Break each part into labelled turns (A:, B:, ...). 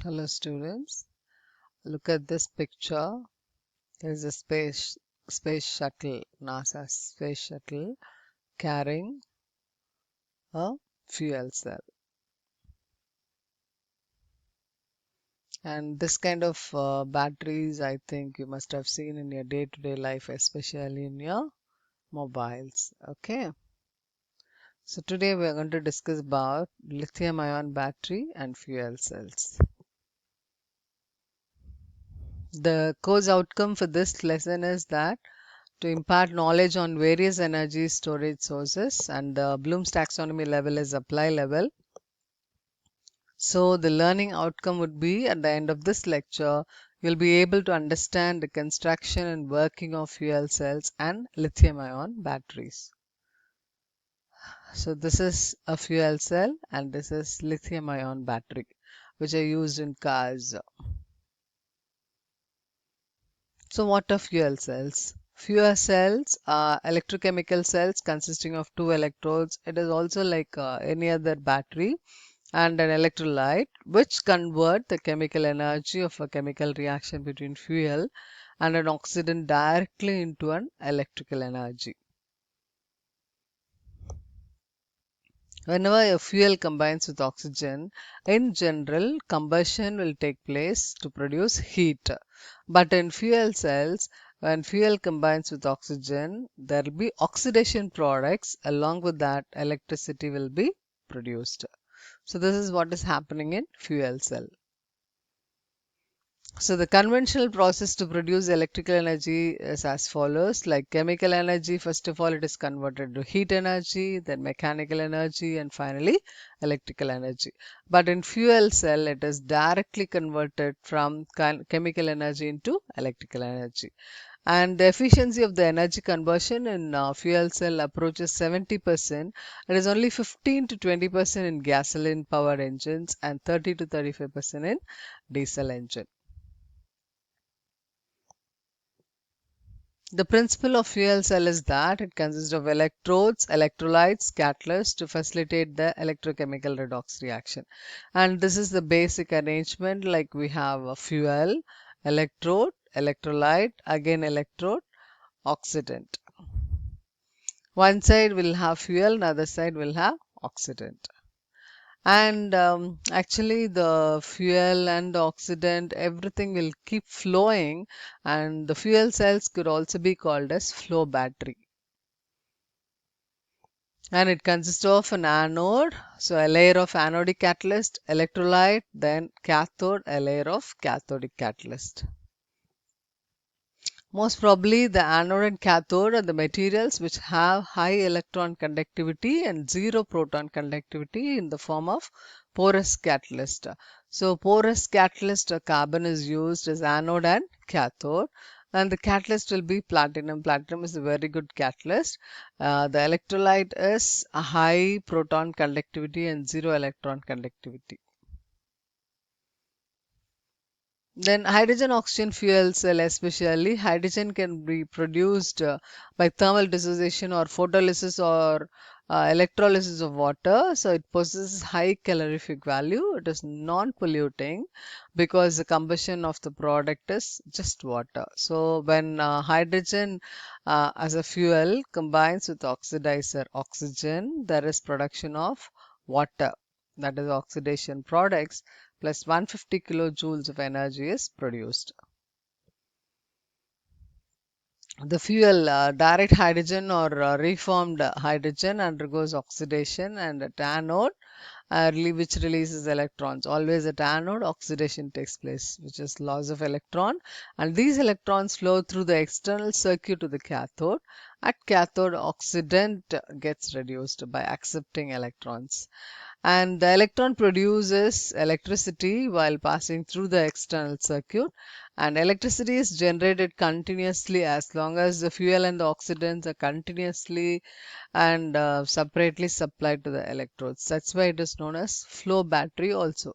A: Hello students, look at this picture. There's a space shuttle, NASA space shuttle carrying a fuel cell. And this kind of batteries I think you must have seen in your day-to-day life, especially in your mobiles. Okay. So today we are going to discuss about lithium-ion battery and fuel cells. The course outcome for this lesson is that to impart knowledge on various energy storage sources, and the Bloom's taxonomy level is apply level. So the learning outcome would be at the end of this lecture, you'll be able to understand the construction and working of fuel cells and lithium ion batteries. So this is a fuel cell and this is lithium ion battery which are used in cars. So what are fuel cells? Fuel cells are electrochemical cells consisting of two electrodes. It is also like any other battery and an electrolyte which convert the chemical energy of a chemical reaction between fuel and an oxidant directly into an electrical energy. Whenever a fuel combines with oxygen, in general, combustion will take place to produce heat. But in fuel cells, when fuel combines with oxygen, there will be oxidation products. Along with that, electricity will be produced. So this is what is happening in fuel cell. So the conventional process to produce electrical energy is as follows. Like chemical energy, first of all, it is converted to heat energy, then mechanical energy, and finally electrical energy. But in fuel cell, it is directly converted from chemical energy into electrical energy. And the efficiency of the energy conversion in fuel cell approaches 70%. It is only 15 to 20% in gasoline powered engines and 30 to 35% in diesel engine. The principle of fuel cell is that it consists of electrodes, electrolytes, catalysts to facilitate the electrochemical redox reaction. And this is the basic arrangement, like we have a fuel, electrode, electrolyte, again electrode, oxidant. One side will have fuel, another side will have oxidant. And actually the fuel and the oxidant, everything will keep flowing, and the fuel cells could also be called as flow battery. And it consists of an anode, so a layer of anodic catalyst, electrolyte, then cathode, a layer of cathodic catalyst. Most probably the anode and cathode are the materials which have high electron conductivity and zero proton conductivity in the form of porous catalyst. So porous catalyst carbon is used as anode and cathode, and the catalyst will be platinum. Platinum is a very good catalyst. The electrolyte is a high proton conductivity and zero electron conductivity. Then hydrogen oxygen fuel cell, especially hydrogen can be produced by thermal dissociation or photolysis or electrolysis of water. So it possesses high calorific value. It is non-polluting because the combustion of the product is just water. So when hydrogen as a fuel combines with oxidizer oxygen, there is production of water, that is oxidation products, plus 150 kilojoules of energy is produced. The fuel, direct hydrogen or reformed hydrogen, undergoes oxidation, and at anode, which releases electrons. Always at anode, oxidation takes place, which is loss of electron, and these electrons flow through the external circuit to the cathode. At cathode, oxidant gets reduced by accepting electrons. And the electron produces electricity while passing through the external circuit, and electricity is generated continuously as long as the fuel and the oxidants are continuously and separately supplied to the electrodes. That's why it is known as flow battery also.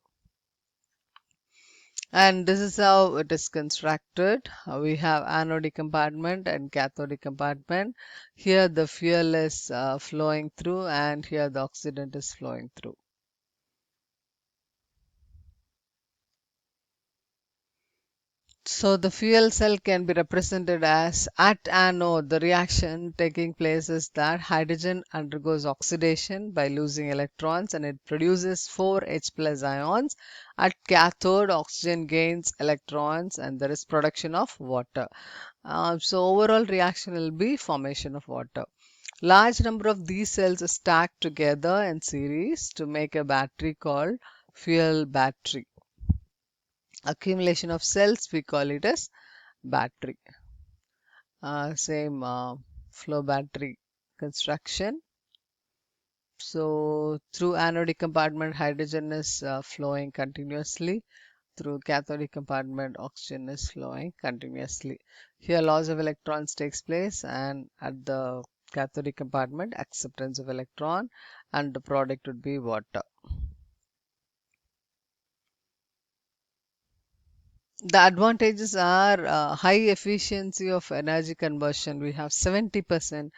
A: And this is how it is constructed. We have anodic compartment and cathodic compartment. Here the fuel is flowing through, and here the oxidant is flowing through. So the fuel cell can be represented as at anode. The reaction taking place is that hydrogen undergoes oxidation by losing electrons and it produces 4H plus ions. At cathode, oxygen gains electrons and there is production of water. So overall reaction will be formation of water. Large number of these cells are stacked together in series to make a battery called fuel battery. Accumulation of cells, we call it as battery. Same flow battery construction. So through anodic compartment, hydrogen is flowing continuously. Through cathodic compartment, oxygen is flowing continuously. Here loss of electrons takes place, and at the cathodic compartment, acceptance of electron, and the product would be water. The advantages are high efficiency of energy conversion. We have 70%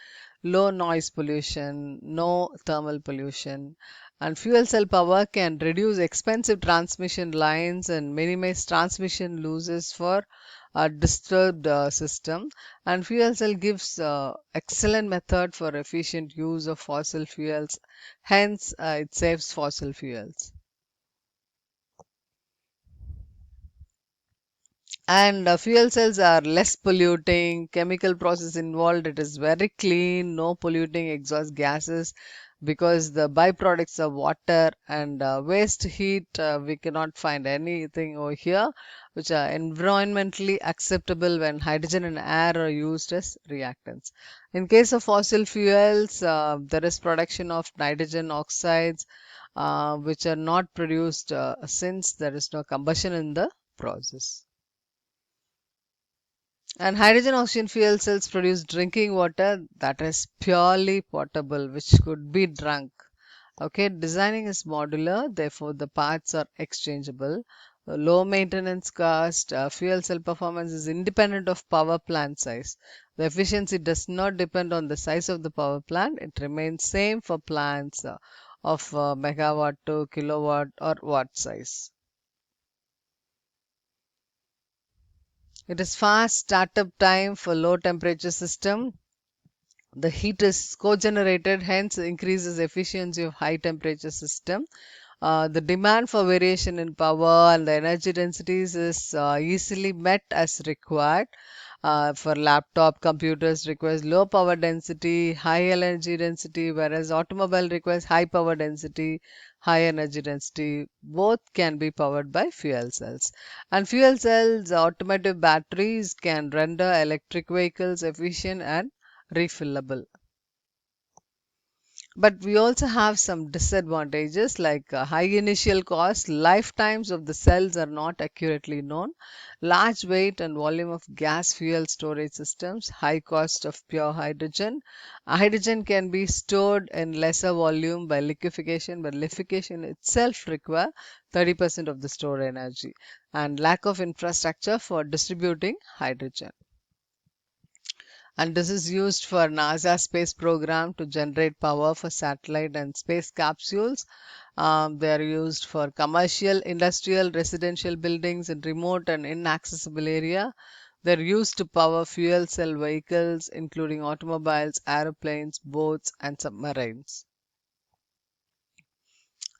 A: low noise pollution, no thermal pollution, and fuel cell power can reduce expensive transmission lines and minimize transmission losses for a disturbed system. And fuel cell gives excellent method for efficient use of fossil fuels. Hence, it saves fossil fuels. And fuel cells are less polluting, chemical process involved, it is very clean, no polluting exhaust gases because the byproducts of water and waste heat, we cannot find anything over here which are environmentally acceptable when hydrogen and air are used as reactants. In case of fossil fuels, there is production of nitrogen oxides which are not produced since there is no combustion in the process. And hydrogen oxygen fuel cells produce drinking water that is purely potable, which could be drunk. Okay, designing is modular, therefore the parts are exchangeable. Low maintenance cost, fuel cell performance is independent of power plant size. The efficiency does not depend on the size of the power plant, it remains same for plants of megawatt to kilowatt or watt size. It is fast startup time for low temperature system. The heat is co-generated, hence increases efficiency of high temperature system. The demand for variation in power and the energy densities is easily met as required. For laptop computers requires low power density, high energy density, whereas automobile requires high power density, high energy density. Both can be powered by fuel cells. And fuel cells, automotive batteries can render electric vehicles efficient and refillable. But we also have some disadvantages like high initial cost, lifetimes of the cells are not accurately known, large weight and volume of gas fuel storage systems, high cost of pure hydrogen. Hydrogen can be stored in lesser volume by liquefaction, but liquefaction itself require 30% of the stored energy, and lack of infrastructure for distributing hydrogen. And this is used for NASA space program to generate power for satellite and space capsules. They are used for commercial, industrial, residential buildings in remote and inaccessible area. They're used to power fuel cell vehicles, including automobiles, aeroplanes, boats, and submarines.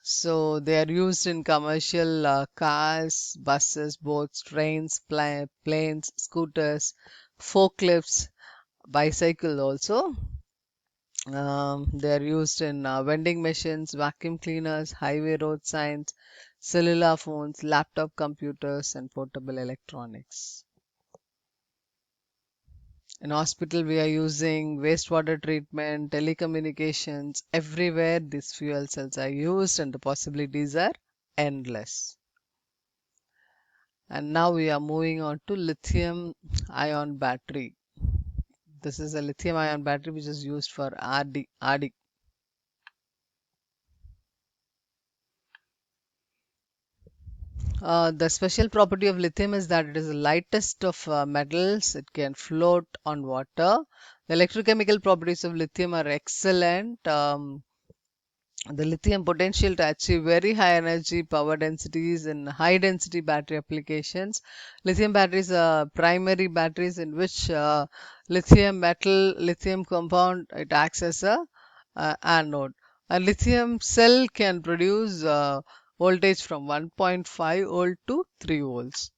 A: So they are used in commercial cars, buses, boats, trains, planes, scooters, forklifts, bicycle also. They are used in vending machines, vacuum cleaners, highway road signs, cellular phones, laptop computers, and portable electronics. In hospital, we are using wastewater treatment, telecommunications. Everywhere these fuel cells are used, and the possibilities are endless. And now we are moving on to lithium ion battery. This is a lithium ion battery which is used for RD. The special property of lithium is that it is the lightest of metals. It can float on water. The electrochemical properties of lithium are excellent. The lithium potential to achieve very high energy power densities in high density battery applications. Lithium batteries are primary batteries in which lithium metal, lithium compound, it acts as a anode. A lithium cell can produce voltage from 1.5 volt to 3 volts.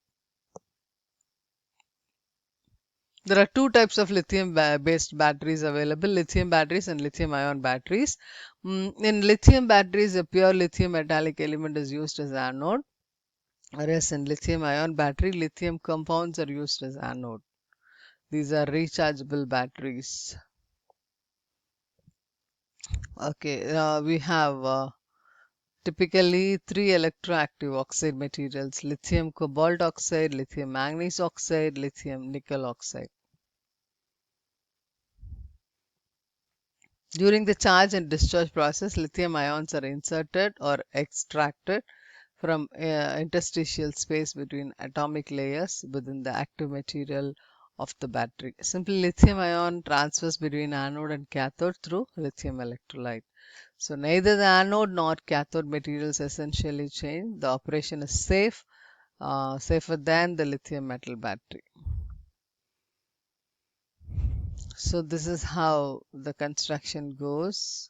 A: There are two types of lithium based batteries available, lithium batteries and lithium ion batteries. In lithium batteries, a pure lithium metallic element is used as anode, whereas in lithium ion battery, lithium compounds are used as anode. These are rechargeable batteries. Okay, we have typically three electroactive oxide materials: lithium cobalt oxide, lithium manganese oxide, lithium nickel oxide. During the charge and discharge process, lithium ions are inserted or extracted from interstitial space between atomic layers within the active material of the battery. Simply, lithium ion transfers between anode and cathode through lithium electrolyte. So, neither the anode nor cathode materials essentially change. The operation is safer than the lithium metal battery. So, this is how the construction goes.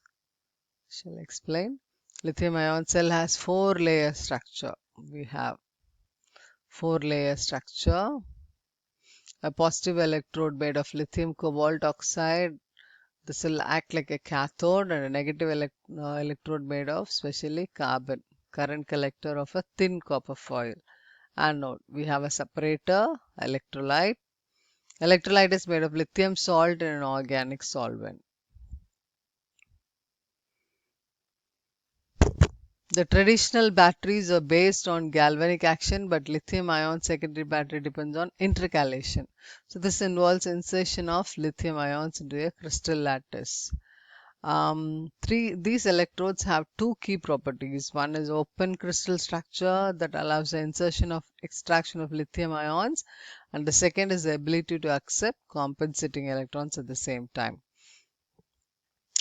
A: Shall I explain? Lithium ion cell has four layer structure. We have four layer structure. A positive electrode made of lithium cobalt oxide. This will act like a cathode, and a negative electrode made of specially carbon, current collector of a thin copper foil. Anode. We have a separator, electrolyte. Electrolyte is made of lithium salt and an organic solvent. The traditional batteries are based on galvanic action, but lithium-ion secondary battery depends on intercalation. So this involves insertion of lithium ions into a crystal lattice. These electrodes have two key properties. One is open crystal structure that allows the insertion of extraction of lithium ions, and the second is the ability to accept compensating electrons at the same time.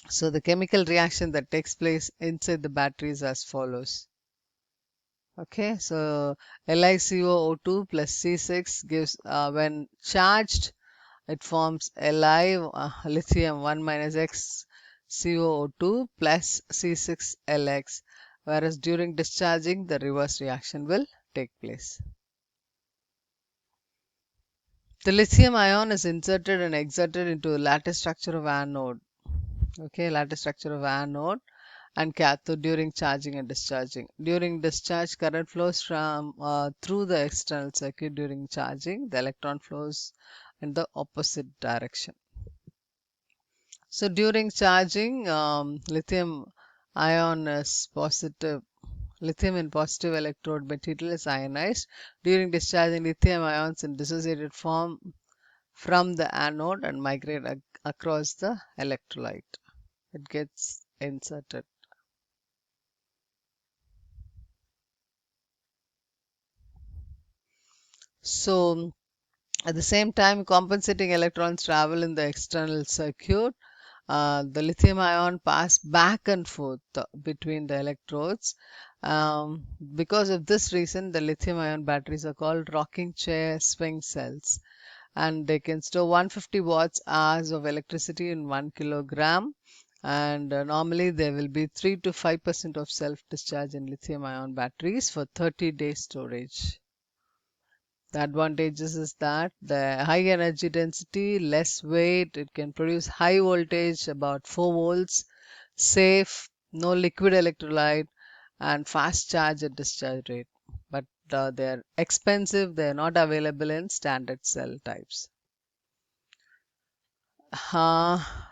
A: So the chemical reaction that takes place inside the battery is as follows. Okay, so LiCoO2 plus C6 gives, when charged, it forms Li lithium 1 minus X COO2 plus C6Lx, whereas during discharging, the reverse reaction will take place. The lithium ion is inserted and exerted into a lattice structure of anode. Okay, lattice structure of anode and cathode during charging and discharging. During discharge, current flows from through the external circuit. During charging, the electron flows in the opposite direction. So during charging, lithium ion is positive. Lithium in positive electrode material is ionized. During discharging, lithium ions in dissociated form from the anode and migrate across the electrolyte. It gets inserted. So at the same time, compensating electrons travel in the external circuit. The lithium ion pass back and forth between the electrodes. Because of this reason, the lithium ion batteries are called rocking chair swing cells, and they can store 150 watts hours of electricity in 1 kilogram. And normally there will be 3 to 5% of self discharge in lithium ion batteries for 30-day storage. The advantages is that the high energy density, less weight, it can produce high voltage, about 4 volts, safe, no liquid electrolyte, and fast charge and discharge rate. But they're expensive, they're not available in standard cell types.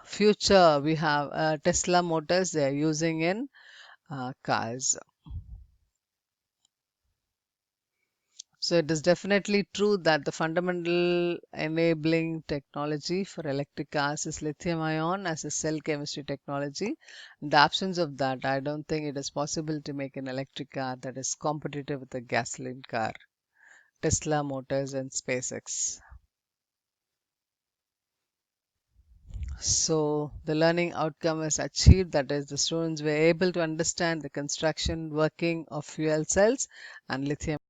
A: Future, we have Tesla motors, they're using in cars. So it is definitely true that the fundamental enabling technology for electric cars is lithium ion as a cell chemistry technology. In the absence of that, I don't think it is possible to make an electric car that is competitive with a gasoline car. Tesla Motors and SpaceX. So the learning outcome is achieved, that is, the students were able to understand the construction working of fuel cells and lithium